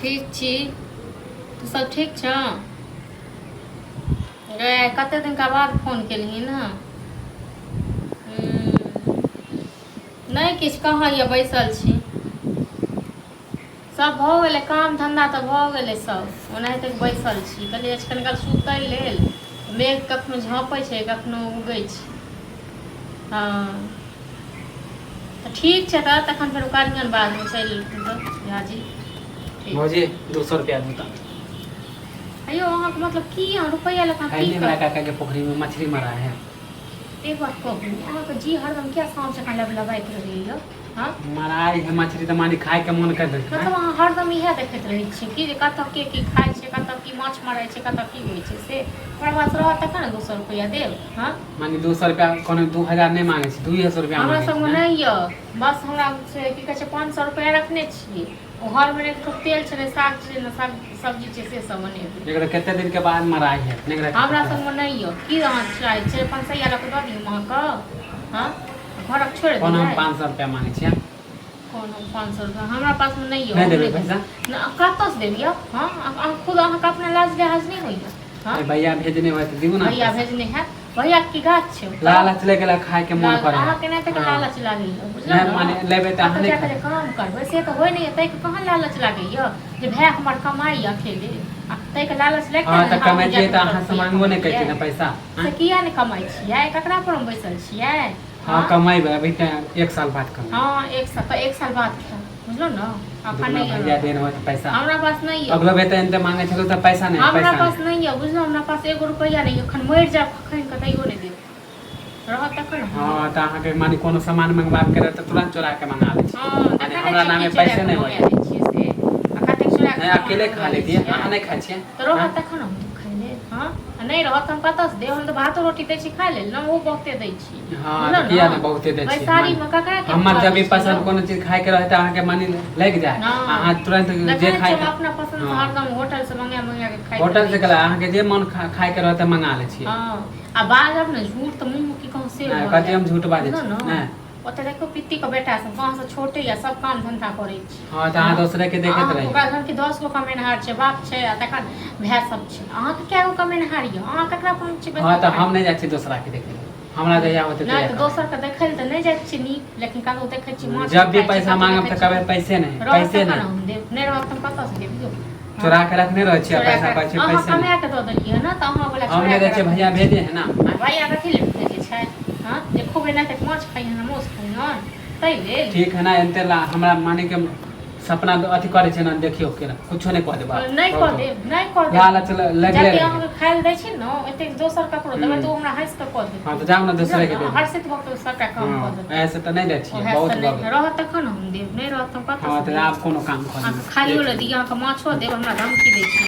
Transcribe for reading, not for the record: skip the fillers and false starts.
ठीक छी। तू सब ठीक छ? गे कते दिन का बाद फोन केलही ना। नहीं किछ कहाँ ये बैसल छी। सब भऽ गेलै काम धंधा तऽ भऽ गेलै सब ओनाहिते बैसल छी कहलियै कनिकाल सुतै लेल मेघ कखनो झाँपै छै कखनो उगै छै। हाँ तऽ ठीक छै तऽ तखन फेर करियन बादमे चलि एलखुन तऽ झाजी। भौजी 200 रुपया दू तऽ। अयो अहाँके मतलब की अहाँ रुपैया लेखा की नहीं मेरा काका के पोखरी में मछली मरा है। एक बात कहू अहाँके जी हरदम क्या साँझ जकाँ लबलबाइत रहैया। हाँ मराई है मछली तऽ मानी खाय के मन कर दे। मतलब अहाँ हरदम इएह देखैत रहै छियै कि जे कतऽ के की खाइ छै कतऽ की माछ मारै छै कतऽ की होइ छै से हमरा पास रहत तखन ने 200 रुपैया देब। हाँ मानी 200 रुपया कोनो 2000 नहीं मांगे छी 200 रुपया हमरा मांगे छी। सबमे नहीं य बस हमरा से की कहै छै 500 रुपैया रखने छियै ओ घर में एक तेल छै साग छै साग सब्जी छै से सब बनेबै। एकरा कते दिन के बाद मराई है हमरा सबमे नहीं य की अहाँ चाहै छै 500 लऽ कऽ दऽ दियौ अहाँके। हाँ घरक छोड़ि कोनो हम दियै 500 रुपया मांगे छी। कोनो 500 रुपया हमरा पास में नहीं नहीं य देबे पैसा कतऽ से देबियै। हाँ अहाँ खुद अहाँके अपना लाज लिहाज नहीं होइए। हाँ भैया भेजने हुए तो दियो ना भैया भेजने है भैया की गाछ छै लालच ले गेला खाय के मन करे अहाँ के नहीं तक लालच लागैया बुझलौ नहीं माने लेबे त अहाँ जाके काम करबै से तऽ होय नहीं तै के कहाँ लालच लागैया जे भाय हमर कमाई अकेले आ तै के लालच लेके हां त कमाई छियै त अहाँ से मांगबो नहीं कहै छी ना पैसा से किया नहीं कमाई छियै ककरा पर हम बैसल छियै। हां कमाई अभी त 1 साल बाद कमाई। हां 1 साल बाद बुझलो ना अपन नहीं भैया देन हो त पैसा हमरा पास नहीं है अगला वेतन त मांगे छलो त पैसा नहीं हमरा पास नहीं है बुझलो हमरा पास 1 रुपया नहीं अखन मर जाब खखन के तैयो नहीं देब रहत तखन। हां त अहाँ के माने कोनो सामान मंगवाब करे त तुरंत चोरा के मंगा लै छी। हां माने हमरा नामे पैसे नहीं होय से कते चोरा के अकेले खा लेती है अहाँ नहीं खाय छियै त रहत तखन हम खाइ ले। हां नहीं रहत हम कतऽ से देब हम त भातो रोटी दै छी खाय लेल ना वो बहुते दै छी। हां त किया नहीं बहुते दै छी बैसारी में ककरा के हमर जब भी पसंद कोनो चीज खाय के रहे त अहाँ के मानी लग जाए अहाँ तुरंत जे खाय हम अपना पसंद से हरदम होटल से मंगा के खाइ होटल से कला अहाँ के जे मन खाय के रहे त मंगा ले छी। हां आ बाजब ने झूठ त मुंह की कहूं से कते हम झूठ बाजै छी नहीं ओते देखो पित्ती के बेटा सब गांव से छोटे या सब काम धंधा करे छी। हां त अहाँ दूसरे के देखैत रही ओकरा घर के 10 गो कमेनहार छै बाप छै आ तखन भाय सब छै अहाँ के क्या गो कमेनहार य अहाँ ककरा पर छी। हां त हम नहीं जाय छी दूसरा के देखे हमरा दया होते नहीं तो दोसर के देखै ल त नहीं जाय छी नी लेकिन ककरो देखै छी माछ जब भी पैसा मांगब त कहबे पैसे नहीं हम देब नहीं रहत हम कतऽ से देब चोरा के रखने रह छी पैसा पाछे पैसे अहाँ कमा के द देलिए ना त अहाँ वाला हम नहीं दै छी भैया भेजे है ना भैया कथि ले भेजे छै। हां जे खूबे नहीं त माछ खाइ ना मोस खाइ ना तै ले ठीक है ना एते ला हमरा माने के सपना अथी करे छै ना देखियो के कुछो नहीं कह देबा नहीं कह देब नहीं कह देब लालच लगले जब अहाँ के खाइ ल दै छी न एते दोसर ककरो देबै त हमरा हंस के कह देब। हां त जाउ ना दूसरे के दे हर्षित भक्त सबटा काम कह देब ऐसे त नहीं दै छी बहुत लोग रहत तखन हम देब नहीं रहत हम कतऽ हां त आप कोनो काम कर खाइयो ले दिया अहाँ के माछो देब हमरा धमकी दै छी।